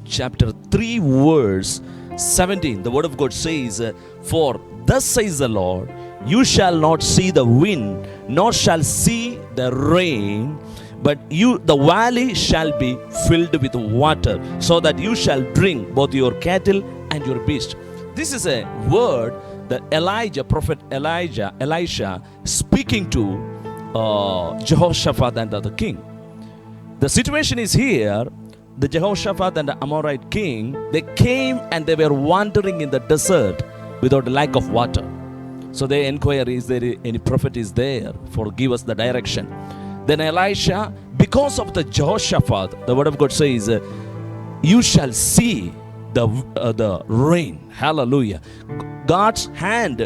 chapter 3 verse 17, the word of God says, for thus says the Lord, you shall not see the wind, nor shall see the rain, but the valley shall be filled with water, so that you shall drink both your cattle and your beast. This is a word that prophet Elisha speaking to Jehoshaphat and the king. The situation is here. The Jehoshaphat and the Amorite king, they came and they were wandering in the desert without lack of water. So they inquire, is there any prophet is there for give us the direction? Then Elisha, because of the Jehoshaphat, the word of God says, you shall see the rain. Hallelujah. God's hand,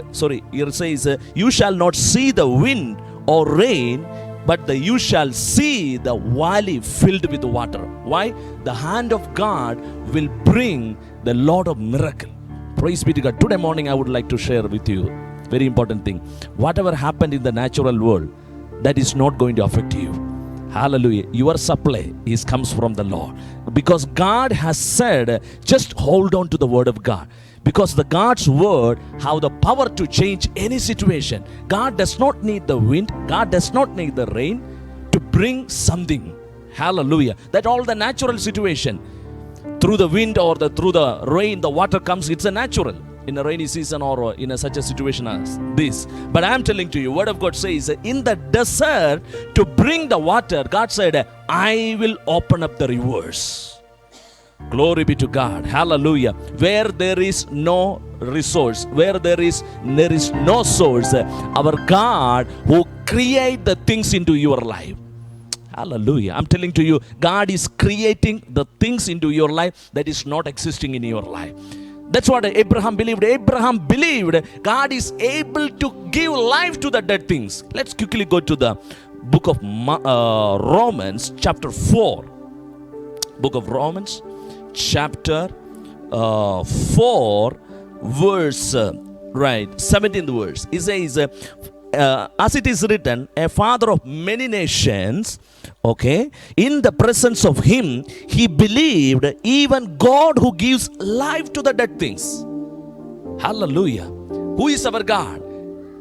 here says, you shall not see the wind or rain, but you shall see the valley filled with water. Why? The hand of God will bring the Lord of miracle. Praise be to God. Today morning I would like to share with you very important thing. Whatever happened in the natural world, that is not going to affect you. Hallelujah. Your supply comes from the Lord. Because God has said, just hold on to the word of God. Because the God's word have the power to change any situation. God does not need the wind. God does not need the rain to bring something. Hallelujah. That all the natural situation, through the wind or through the rain, the water comes. It's a natural in a rainy season or in such a situation as this. But I am telling to you, word of God says, in the desert to bring the water, God said, I will open up the rivers. Glory be to God. Hallelujah. Where there is no resource, where there is no source, our God who create the things into your life. Hallelujah. I'm telling to you, God is creating the things into your life that is not existing in your life. That's what Abraham believed. Abraham believed God is able to give life to the dead things. Let's quickly go to the book of Romans chapter 4. Book of Romans chapter 4 verse 17th verse. It says, as it is written, a father of many nations, in the presence of him he believed, even God who gives life to the dead things. Hallelujah. Who is our God?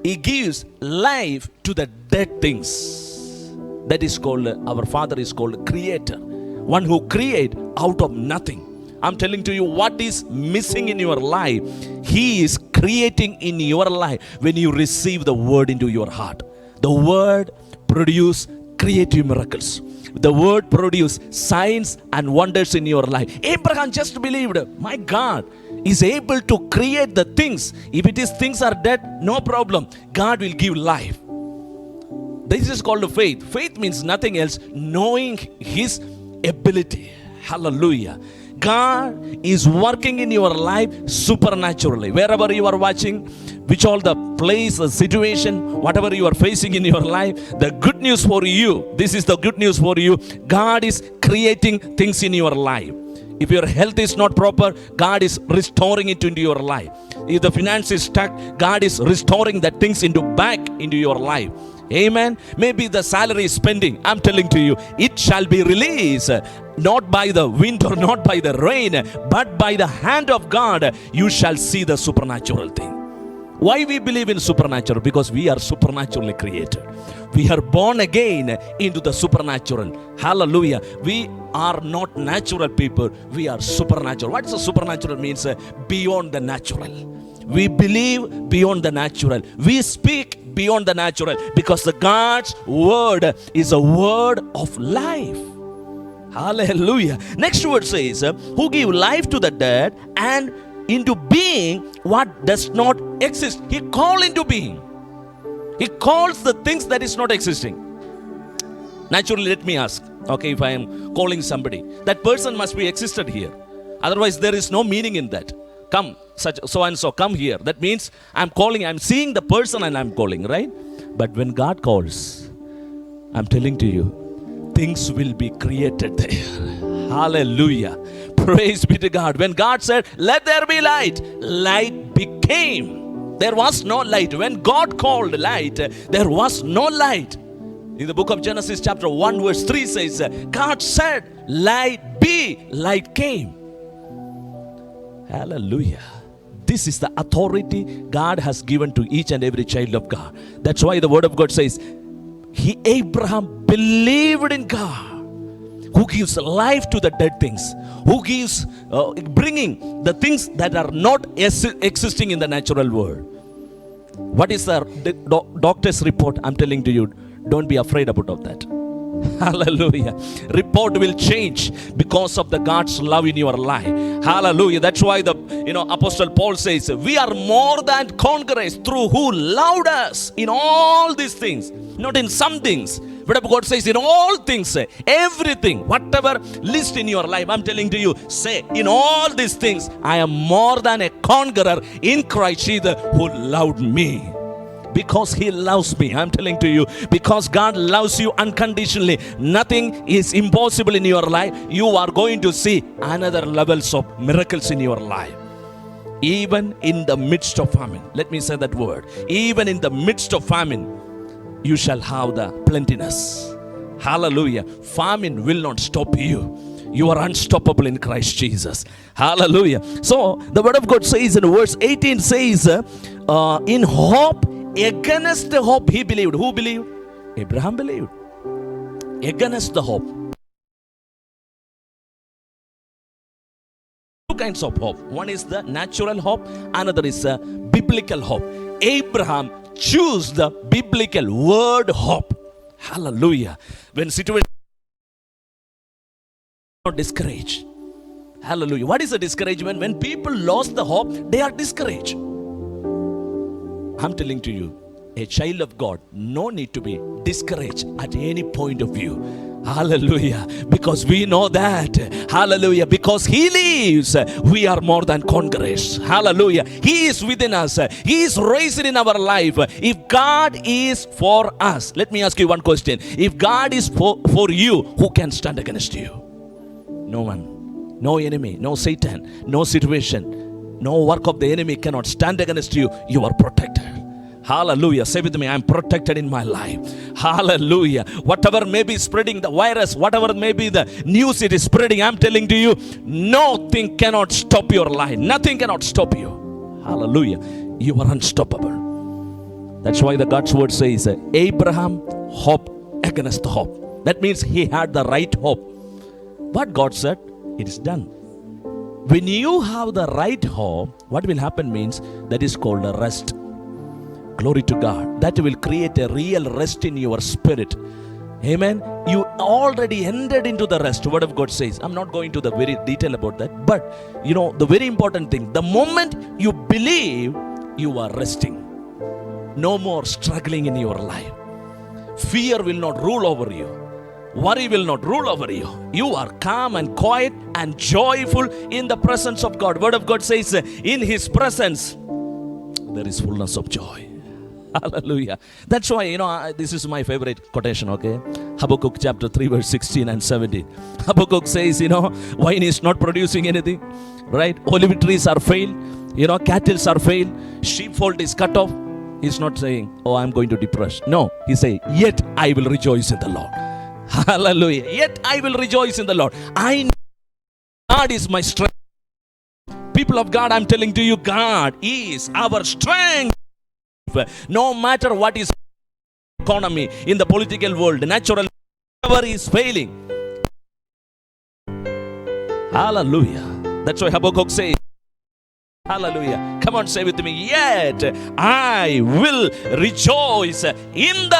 He gives life to the dead things. That is called, our Father is called Creator. One who create out of nothing. I'm telling to you, what is missing in your life, He is creating in your life when you receive the word into your heart. The word produce creative miracles. The word produce signs and wonders in your life. Abraham just believed, my God is able to create the things. If it is things are dead, no problem. God will give life. This is called faith. Faith means nothing else, knowing His ability. Hallelujah. God is working in your life supernaturally. Wherever you are watching, which all the place, the situation, whatever you are facing in your life, the good news for you, this is the good news for you. God is creating things in your life. If your health is not proper, God is restoring it into your life. If the finance is stuck, God is restoring that things back into your life. Amen. Maybe the salary is pending. I'm telling to you, it shall be released, not by the wind or not by the rain, but by the hand of God. You shall see the supernatural thing. Why we believe in supernatural? Because we are supernaturally created. We are born again into the supernatural. Hallelujah. We are not natural people. We are supernatural. What is a supernatural means? Beyond the natural. We believe beyond the natural. We speak beyond the natural, because the God's word is a word of life. Hallelujah. Next word says, who give life to the dead and into being what does not exist. He call into being. He calls the things that is not existing. Naturally, let me ask, if I am calling somebody, that person must be existed here. Otherwise, there is no meaning in that. Come, so and so, come here. That means I'm calling, I'm seeing the person and I'm calling, right? But when God calls, I'm telling to you, things will be created there. Hallelujah. Praise be to God. When God said, let there be light, light became. There was no light. When God called light, there was no light. In the book of Genesis chapter 1 verse 3 says, God said, light be, light came. Hallelujah. This is the authority God has given to each and every child of God. That's why the word of God says, Abraham believed in God, who gives life to the dead things, who gives bringing the things that are not existing in the natural world. What is the doctor's report? I'm telling to you, don't be afraid about that. Hallelujah. Report will change because of the God's love in your life. Hallelujah. That's why the Apostle Paul says, we are more than conquerors through who loved us in all these things, not in some things. But God says in all things, everything, whatever list in your life, I'm telling to you, say in all these things, I am more than a conqueror in Christ Jesus who loved me. Because He loves me, I'm telling to you, because God loves you unconditionally, nothing is impossible in your life. You are going to see another levels of miracles in your life. Even in the midst of famine, let me say that word, even in the midst of famine, you shall have the plentiness. Hallelujah. Famine will not stop you. You are unstoppable in Christ Jesus. Hallelujah. So the word of God says in verse 18 says, in hope, against the hope he believed. Who believed? Abraham believed. Against the hope. Two kinds of hope. One is the natural hope, another is a biblical hope. Abraham chose the biblical word hope. Hallelujah. When situation not discouraged. Hallelujah. What is a discouragement? When people lost the hope, they are discouraged. I'm telling to you, a child of God, no need to be discouraged at any point of view. Hallelujah. Because we know that. Hallelujah. Because He lives, we are more than conquerors. Hallelujah. He is within us. He is raised in our life. If God is for us, let me ask you one question. If God is for you, who can stand against you? No one. No enemy. No Satan. No situation. No work of the enemy cannot stand against you. You are protected. Hallelujah. Say with me, I am protected in my life. Hallelujah. Whatever may be spreading the virus, whatever may be the news it is spreading, I am telling to you, nothing cannot stop your life. Nothing cannot stop you. Hallelujah. You are unstoppable. That's why the God's word says, Abraham hoped against the hope. That means he had the right hope. What God said, it is done. When you have the right hope, what will happen means that is called a rest. Glory to God. That will create a real rest in your spirit. Amen. You already entered into the rest. Word of God says. I'm not going to the very detail about that. But the very important thing, the moment you believe, you are resting. No more struggling in your life. Fear will not rule over you. Worry will not rule over you. You are calm and quiet and joyful in the presence of God. Word of God says, in His presence, there is fullness of joy. Hallelujah. That's why, this is my favorite quotation, okay? Habakkuk chapter 3 verse 16 and 17. Habakkuk says, wine is not producing anything, right? Olive trees are failed, cattle are failed, sheepfold is cut off. He's not saying, oh, I'm going to depress. No, he's saying, yet I will rejoice in the Lord. Hallelujah. Yet I will rejoice in the Lord. I know God is my strength. People of God, I'm telling to you, God is our strength. No matter what is economy in the political world, natural, whatever is failing. Hallelujah. That's why Habakkuk says, hallelujah. Come on, say with me, yet I will rejoice in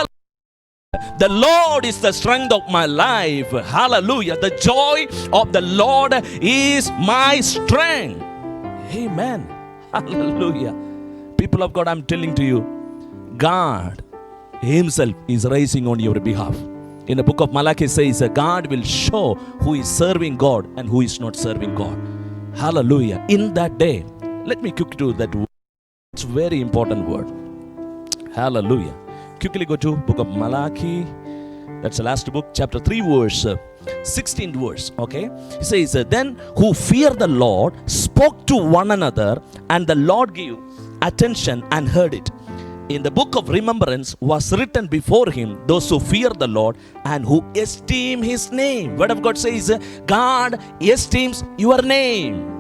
the Lord is the strength of my life. Hallelujah. The joy of the Lord is my strength. Amen. Hallelujah. People of God, I'm telling to you, God Himself is rising on your behalf. In the book of Malachi says, God will show who is serving God and who is not serving God. Hallelujah. In that day, let me quickly do that word. It's a very important word. Hallelujah. Quickly go to book of Malachi. That's the last book, chapter 3 verse 16th verse. Okay, he says, then who fear the Lord spoke to one another, and the Lord gave attention and heard it. In the book of remembrance was written before Him those who fear the Lord and who esteem His name. Word of God says, God esteems your name.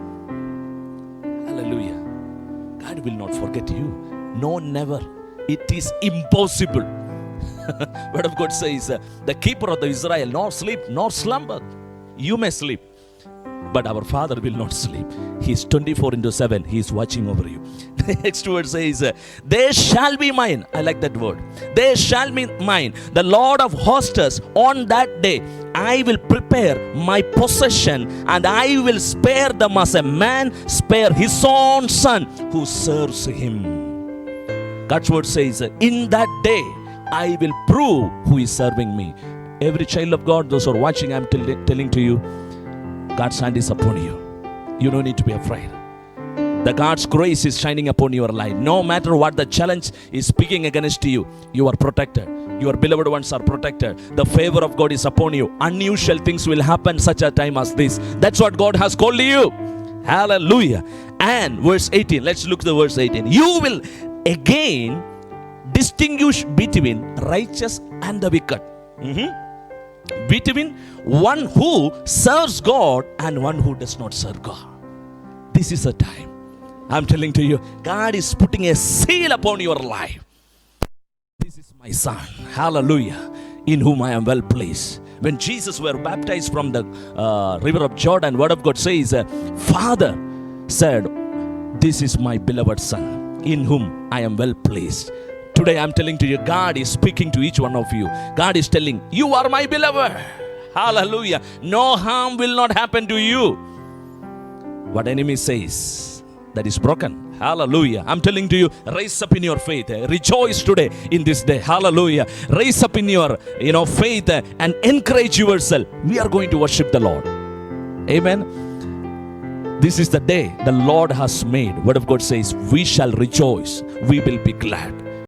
God will not forget you. No, never. It is impossible. Word of God says, the keeper of the Israel nor sleep nor slumber. You may sleep, but our Father will not sleep. He's 24/7. He is watching over you. The next word says, they shall be mine. I like that word. They shall be mine. The Lord of hosts, on that day, I will prepare my possession, and I will spare them as a man spare his own son who serves him. God's word says, in that day, I will prove who is serving me. Every child of God, those who are watching, I'm telling to you, God's hand is upon you. You don't need to be afraid. The God's grace is shining upon your life. No matter what the challenge is speaking against you, you are protected. Your beloved ones are protected. The favor of God is upon you. Unusual things will happen such a time as this. That's what God has called you. Hallelujah. And verse 18. Let's look at the verse 18. You will again distinguish between righteous and the wicked. Between one who serves God and one who does not serve God. This is a time. I'm telling to you, God is putting a seal upon your life. This is my son, hallelujah, in whom I am well pleased. When Jesus were baptized from the river of Jordan, word of God says, Father said, this is my beloved son, in whom I am well pleased. Today I'm telling to you, God is speaking to each one of you. God is telling, you are my beloved. Hallelujah. No harm will not happen to you. What enemy says, that is broken. Hallelujah. I'm telling to you, rise up in your faith. Rejoice today in this day. Hallelujah. Rise up in your faith and encourage yourself. We are going to worship the Lord. Amen. This is the day the Lord has made. Word of God says, we shall rejoice. We will be glad.